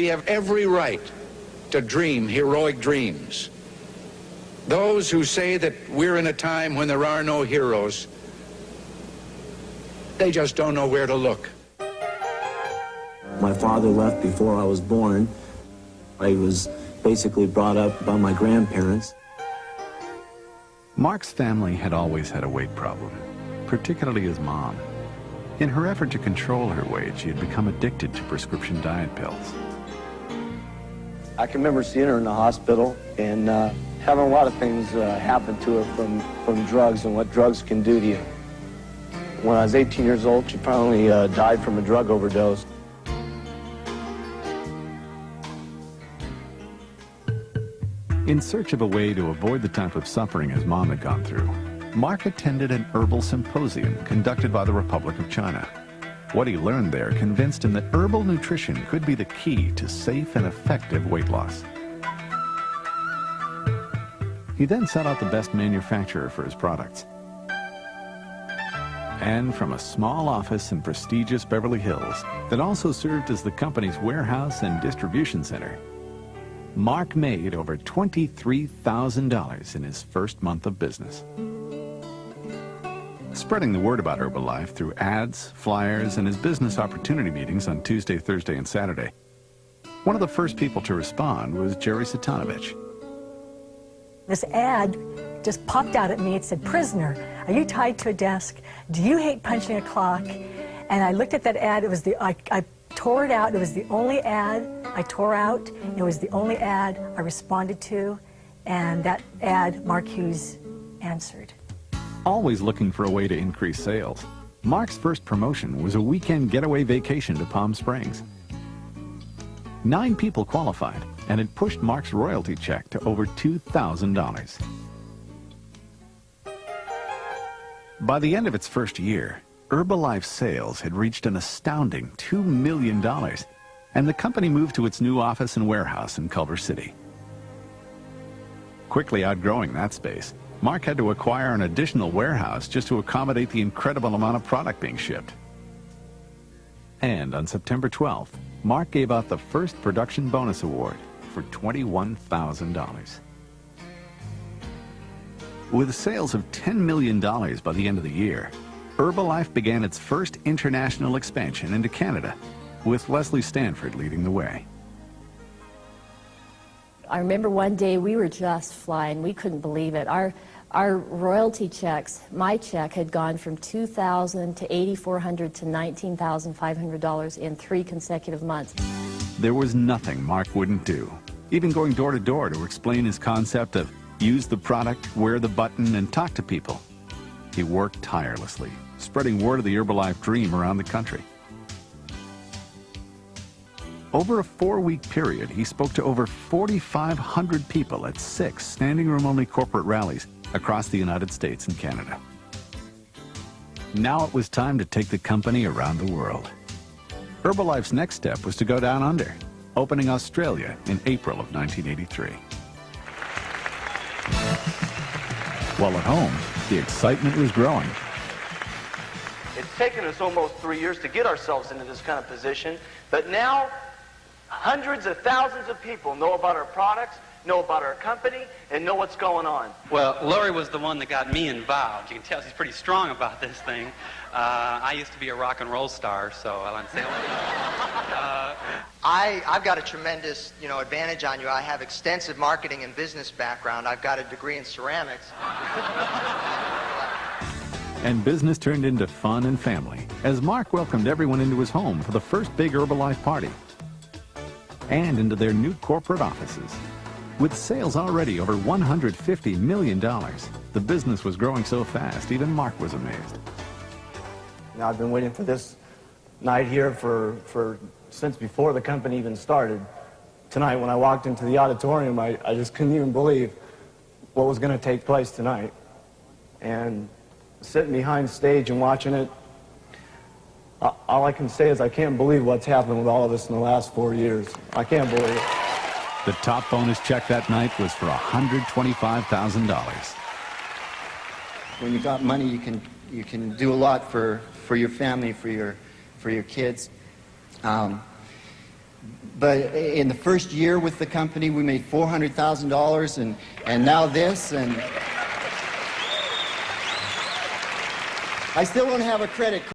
We have every right to dream heroic dreams. Those who say that we're in a time when there are no heroes, they just don't know where to look. My father left before I was born. I was basically brought up by my grandparents. Mark's family had always had a weight problem, particularly his mom. In her effort to control her weight, she had become addicted to prescription diet pills. I can remember seeing her in the hospital and having a lot of things happen to her from drugs and what drugs can do to you. When I was 18 years old, she finally died from a drug overdose. In search of a way to avoid the type of suffering his mom had gone through, Mark attended an herbal symposium conducted by the Republic of China. What he learned there convinced him that herbal nutrition could be the key to safe and effective weight loss. He then sought out the best manufacturer for his products. And from a small office in prestigious Beverly Hills that also served as the company's warehouse and distribution center, Mark made over $23,000 in his first month of business. Spreading the word about Herbalife through ads, flyers, and his business opportunity meetings on Tuesday, Thursday, and Saturday, one of the first people to respond was Jerry Satanovich. This ad just popped out at me. It said, "Prisoner, are you tied to a desk? Do you hate punching a clock?" And I looked at that ad. It was I tore it out. It was the only ad I tore out. It was the only ad I responded to, and that ad Mark Hughes answered. Always looking for a way to increase sales, Mark's first promotion was a weekend getaway vacation to Palm Springs. 9 people qualified, and it pushed Mark's royalty check to over $2,000. By the end of its first year, Herbalife sales had reached an astounding $2 million, and the company moved to its new office and warehouse in Culver City. Quickly outgrowing that space, Mark had to acquire an additional warehouse just to accommodate the incredible amount of product being shipped. And on September 12th, Mark gave out the first production bonus award for $21,000. With sales of $10 million by the end of the year, Herbalife began its first international expansion into Canada, with Leslie Stanford leading the way. I remember one day we were just flying. We couldn't believe it. Our royalty checks, my check had gone from $2,000 to $8,400 to $19,500 in 3 consecutive months. There was nothing Mark wouldn't do, even going door to door to explain his concept of use the product, wear the button, and talk to people. He worked tirelessly, spreading word of the Herbalife dream around the country. Over a 4-week period, he spoke to over 4,500 people at 6 standing-room-only corporate rallies across the United States and Canada. Now it was time to take the company around the world. Herbalife's next step was to go down under, opening Australia in April of 1983. While at home, the excitement was growing. It's taken us almost 3 years to get ourselves into this kind of position, but now hundreds of thousands of people know about our products, know about our company, and know what's going on. Well, Lori was the one that got me involved. You can tell she's pretty strong about this thing. I used to be a rock and roll star, so I want to say I've got a tremendous, advantage on you. I have extensive marketing and business background. I've got a degree in ceramics. And business turned into fun and family as Mark welcomed everyone into his home for the first big Herbalife party and into their new corporate offices. With sales already over $150 million, the business was growing so fast, even Mark was amazed. Now, I've been waiting for this night here since before the company even started. Tonight, when I walked into the auditorium, I just couldn't even believe what was going to take place tonight. And sitting behind stage and watching it, all I can say is I can't believe what's happened with all of us in the last 4 years. I can't believe it. The top bonus check that night was for $125,000. When you got money, you can do a lot for your family, for your kids. But in the first year with the company, we made $400,000, and now this, and I still don't have a credit card.